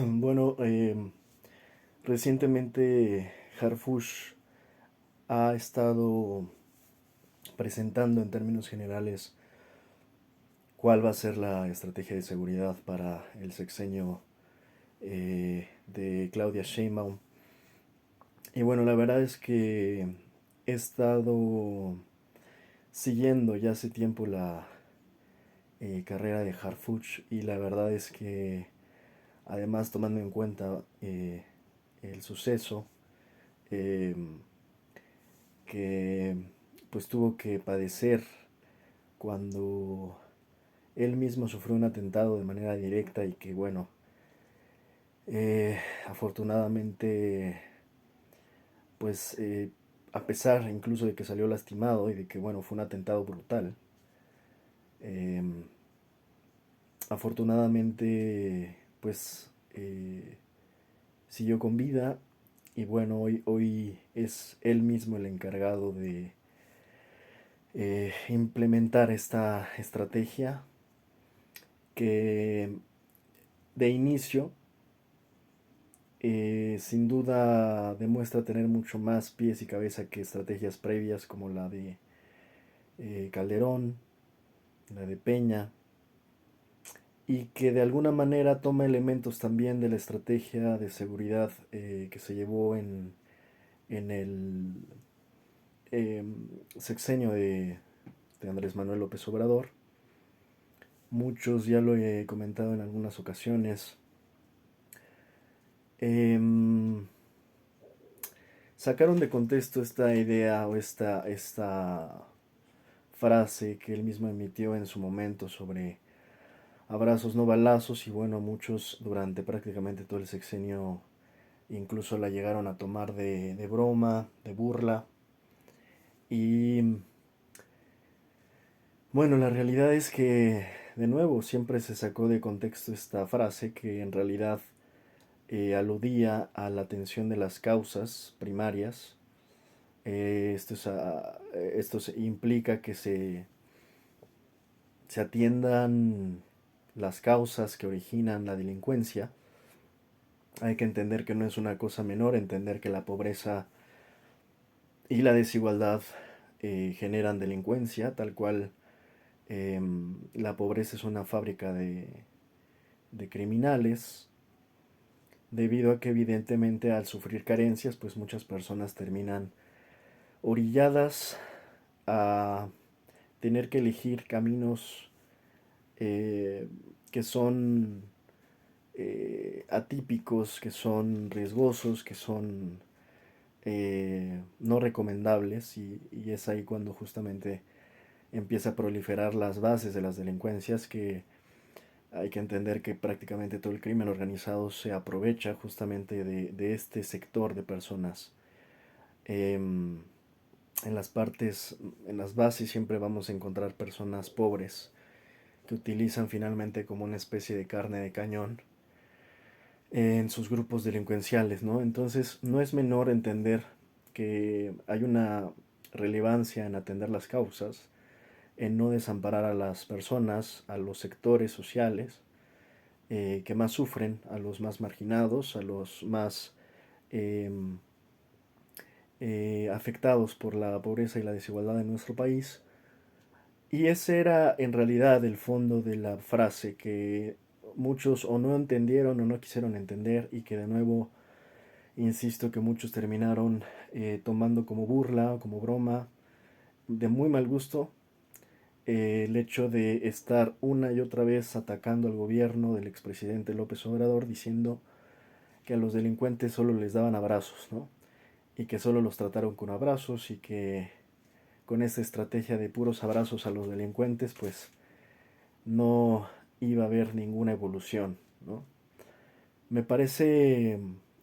Bueno, recientemente Harfush ha estado presentando en términos generales cuál va a ser la estrategia de seguridad para el sexenio de Claudia Sheinbaum. Y bueno, la verdad es que he estado siguiendo ya hace tiempo la carrera de Harfuch y la verdad es que además tomando en cuenta el suceso, eh, que pues tuvo que padecer cuando él mismo sufrió un atentado de manera directa y que bueno, afortunadamente pues a pesar incluso de que salió lastimado y de que bueno, fue un atentado brutal, eh, afortunadamente pues siguió con vida y bueno, hoy es él mismo el encargado de implementar esta estrategia que de inicio sin duda demuestra tener mucho más pies y cabeza que estrategias previas como la de Calderón, la de Peña, y que de alguna manera toma elementos también de la estrategia de seguridad que se llevó en el eh, sexenio de Andrés Manuel López Obrador. Muchos ya lo he comentado en algunas ocasiones. Eh, Sacaron de contexto esta idea o esta frase que él mismo emitió en su momento sobre abrazos no balazos y bueno, muchos durante prácticamente todo el sexenio incluso la llegaron a tomar de broma, de burla y bueno, la realidad es que de nuevo siempre se sacó de contexto esta frase que en realidad aludía a la atención de las causas primarias. Esto implica que se atiendan las causas que originan la delincuencia. Hay que entender que no es una cosa menor, entender que la pobreza y la desigualdad generan delincuencia, tal cual la pobreza es una fábrica de criminales, debido a que evidentemente al sufrir carencias, pues muchas personas terminan orilladas a tener que elegir caminos eh, que son atípicos, que son riesgosos, que son no recomendables y es ahí cuando justamente empieza a proliferar las bases de las delincuencias que hay que entender que prácticamente todo el crimen organizado se aprovecha justamente de este sector de personas. En las partes, en las bases siempre vamos a encontrar personas pobres que utilizan finalmente como una especie de carne de cañón en sus grupos delincuenciales, ¿no? Entonces no es menor entender que hay una relevancia en atender las causas, en no desamparar a las personas, a los sectores sociales que más sufren, a los más marginados, a los más eh, afectados por la pobreza y la desigualdad en nuestro país. Y ese era en realidad el fondo de la frase que muchos o no entendieron o no quisieron entender y que de nuevo insisto que muchos terminaron tomando como burla o como broma de muy mal gusto el hecho de estar una y otra vez atacando al gobierno del expresidente López Obrador diciendo que a los delincuentes solo les daban abrazos, ¿no? Y que solo los trataron con abrazos y que con esta estrategia de puros abrazos a los delincuentes pues no iba a haber ninguna evolución, ¿no? Me parece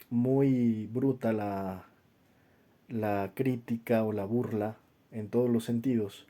muy bruta la crítica o la burla en todos los sentidos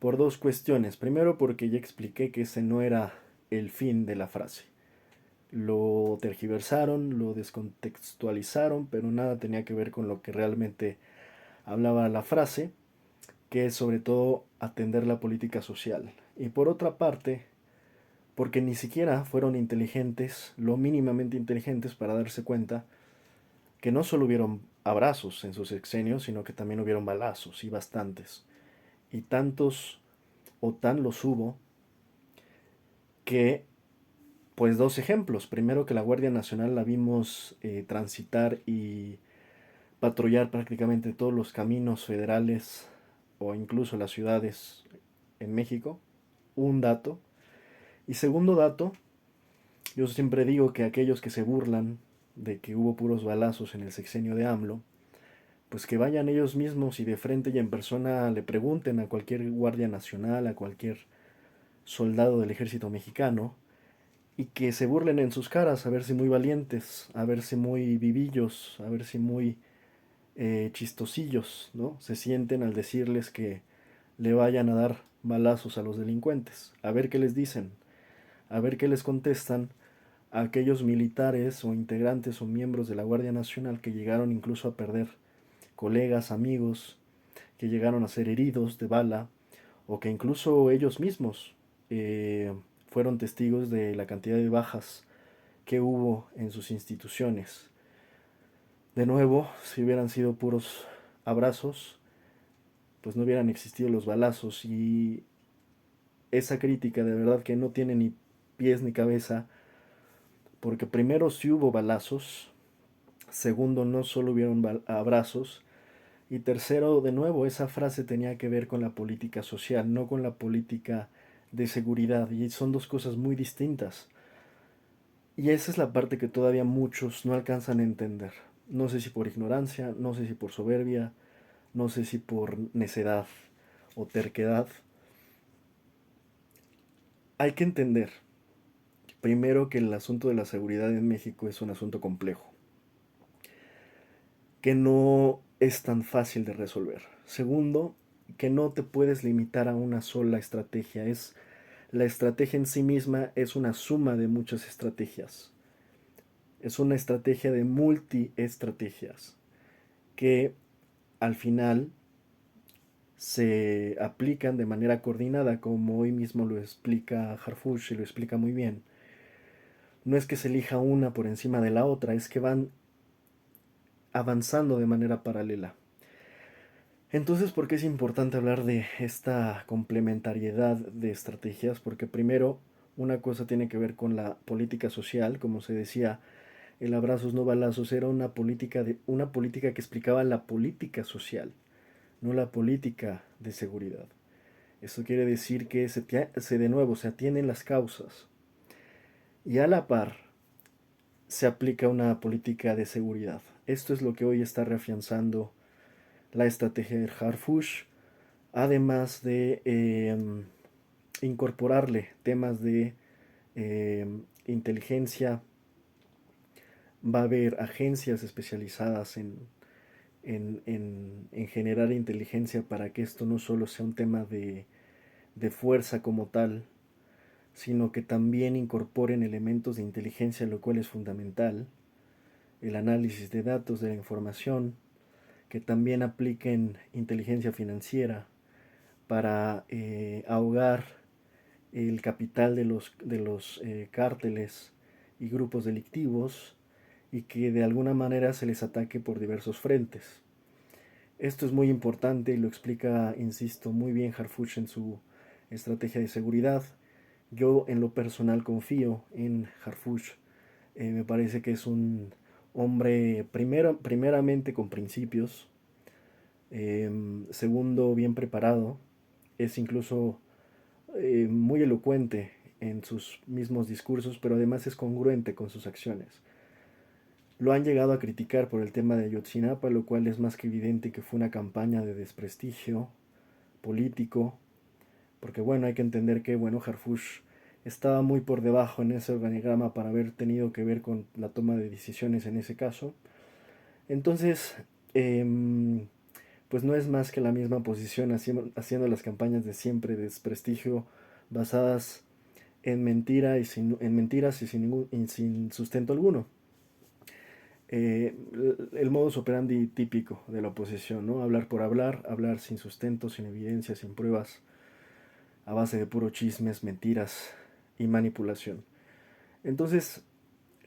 por dos cuestiones. Primero porque ya expliqué que ese no era el fin de la frase. Lo tergiversaron, lo descontextualizaron, pero nada tenía que ver con lo que realmente hablaba la frase, que es sobre todo atender la política social. Y por otra parte, porque ni siquiera fueron inteligentes, lo mínimamente inteligentes para darse cuenta que no solo hubieron abrazos en sus sexenios, sino que también hubieron balazos y bastantes. Y tantos o tan los hubo que, pues dos ejemplos. Primero que la Guardia Nacional la vimos transitar y patrullar prácticamente todos los caminos federales o incluso las ciudades en México. Un dato. Y segundo dato, yo siempre digo que aquellos que se burlan de que hubo puros balazos en el sexenio de AMLO, pues que vayan ellos mismos y de frente y en persona le pregunten a cualquier guardia nacional, a cualquier soldado del ejército mexicano, y que se burlen en sus caras, a ver si muy valientes, a ver si muy vivillos, a ver si muy chistosillos, ¿no? Se sienten al decirles que le vayan a dar balazos a los delincuentes, a ver qué les dicen, a ver qué les contestan a aquellos militares o integrantes o miembros de la Guardia Nacional que llegaron incluso a perder colegas, amigos, que llegaron a ser heridos de bala o que incluso ellos mismos fueron testigos de la cantidad de bajas que hubo en sus instituciones. De nuevo, si hubieran sido puros abrazos, pues no hubieran existido los balazos y esa crítica de verdad que no tiene ni pies ni cabeza, porque primero sí hubo balazos, segundo no solo hubieron abrazos, y tercero, de nuevo, esa frase tenía que ver con la política social, no con la política de seguridad, y son dos cosas muy distintas. Y esa es la parte que todavía muchos no alcanzan a entender. No sé si por ignorancia, no sé si por soberbia, no sé si por necedad o terquedad. Hay que entender, primero, que el asunto de la seguridad en México es un asunto complejo, que no es tan fácil de resolver. Segundo, que no te puedes limitar a una sola estrategia. La estrategia en sí misma es una suma de muchas estrategias. Es una estrategia de multiestrategias que al final se aplican de manera coordinada, como hoy mismo lo explica Harfush y lo explica muy bien. No es que se elija una por encima de la otra, es que van avanzando de manera paralela. Entonces, ¿por qué es importante hablar de esta complementariedad de estrategias? Porque primero, una cosa tiene que ver con la política social, como se decía, el abrazos no balazos era una política que explicaba la política social, no la política de seguridad. Eso quiere decir que de nuevo se atienden las causas y a la par se aplica una política de seguridad. Esto es lo que hoy está reafianzando la estrategia del Harfush, además de incorporarle temas de eh, inteligencia. Va a haber agencias especializadas en generar inteligencia para que esto no solo sea un tema de fuerza como tal, sino que también incorporen elementos de inteligencia, lo cual es fundamental, el análisis de datos, de la información, que también apliquen inteligencia financiera para ahogar el capital de los cárteles y grupos delictivos y que de alguna manera se les ataque por diversos frentes. Esto es muy importante y lo explica, insisto, muy bien Harfuch en su estrategia de seguridad. Yo en lo personal confío en Harfuch. Me parece que es un hombre primeramente con principios, segundo bien preparado, es incluso muy elocuente en sus mismos discursos, pero además es congruente con sus acciones. Lo han llegado a criticar por el tema de Ayotzinapa, lo cual es más que evidente que fue una campaña de desprestigio político, porque bueno, hay que entender que bueno, Harfush estaba muy por debajo en ese organigrama para haber tenido que ver con la toma de decisiones en ese caso. Entonces, pues no es más que la misma posición haciendo las campañas de siempre de desprestigio basadas en, en mentiras y sin sustento alguno. El modus operandi típico de la oposición, ¿no? Hablar por hablar, hablar sin sustento, sin evidencia, sin pruebas, a base de puro chismes, mentiras y manipulación. Entonces,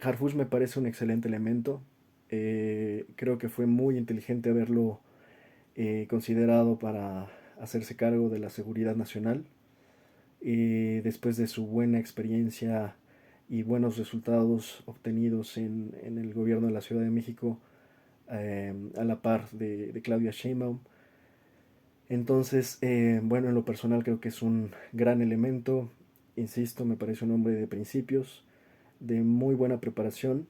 Harfuch me parece un excelente elemento. Creo que fue muy inteligente haberlo considerado para hacerse cargo de la seguridad nacional. Después de su buena experiencia y buenos resultados obtenidos en el gobierno de la Ciudad de México, a la par de Claudia Sheinbaum. Entonces, bueno, en lo personal creo que es un gran elemento. Insisto, me parece un hombre de principios, de muy buena preparación.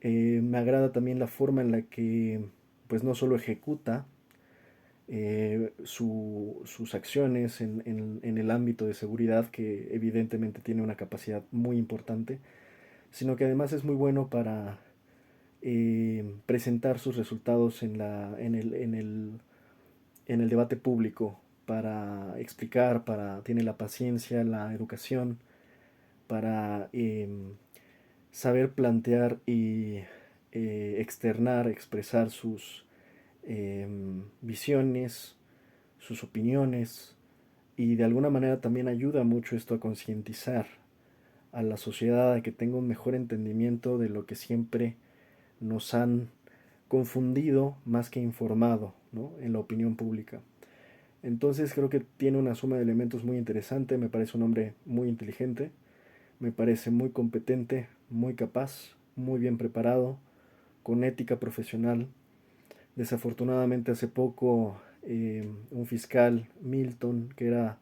Me agrada también la forma en la que, pues, no solo ejecuta sus acciones en el ámbito de seguridad, que evidentemente tiene una capacidad muy importante, sino que además es muy bueno para presentar sus resultados en el debate público, para explicar, tiene la paciencia, la educación, para saber plantear y externar, expresar sus visiones, sus opiniones, y de alguna manera también ayuda mucho esto a concientizar a la sociedad a que tenga un mejor entendimiento de lo que siempre nos han confundido más que informado, ¿no?, en la opinión pública. Entonces creo que tiene una suma de elementos muy interesante, me parece un hombre muy inteligente, me parece muy competente, muy capaz, muy bien preparado, con ética profesional. Desafortunadamente hace poco un fiscal, Milton, que era,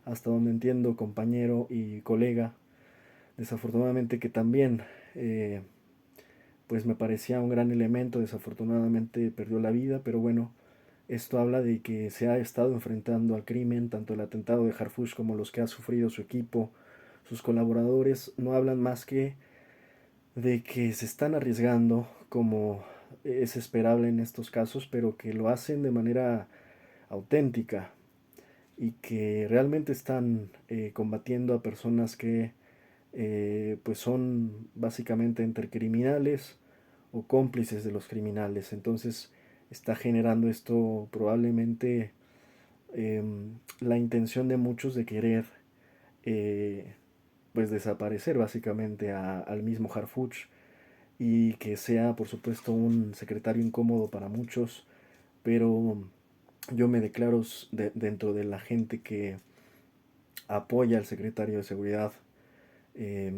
hasta donde entiendo, compañero y colega, desafortunadamente que también pues me parecía un gran elemento, desafortunadamente perdió la vida, pero bueno, esto habla de que se ha estado enfrentando al crimen, tanto el atentado de Harfuch como los que ha sufrido su equipo, sus colaboradores, no hablan más que de que se están arriesgando, como es esperable en estos casos, pero que lo hacen de manera auténtica y que realmente están combatiendo a personas que pues son básicamente entre criminales o cómplices de los criminales. Entonces está generando esto probablemente la intención de muchos de querer eh, pues desaparecer básicamente al mismo Harfuch, y que sea por supuesto un secretario incómodo para muchos, pero yo me declaro dentro de la gente que apoya al secretario de Seguridad, eh,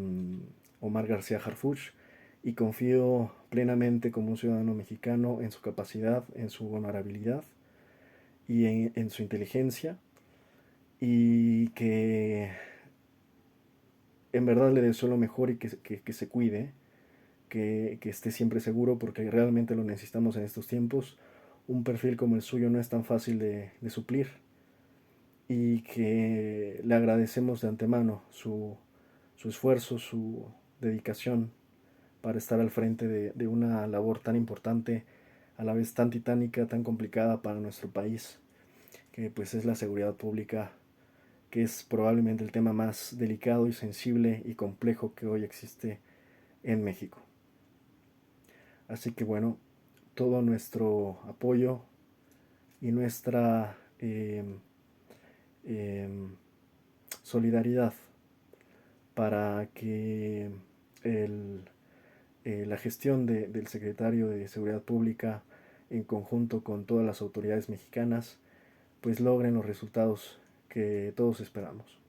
Omar García Harfuch, y confío plenamente como un ciudadano mexicano en su capacidad, en su honorabilidad y en su inteligencia, y que en verdad le deseo lo mejor y que se cuide, que esté siempre seguro, porque realmente lo necesitamos en estos tiempos. Un perfil como el suyo no es tan fácil de suplir, y que le agradecemos de antemano su esfuerzo, su dedicación para estar al frente de una labor tan importante, a la vez tan titánica, tan complicada para nuestro país, que pues es la seguridad pública, que es probablemente el tema más delicado y sensible y complejo que hoy existe en México. Así que bueno, todo nuestro apoyo y nuestra eh, solidaridad para que el, la gestión del secretario de Seguridad Pública, en conjunto con todas las autoridades mexicanas, pues logren los resultados que todos esperamos.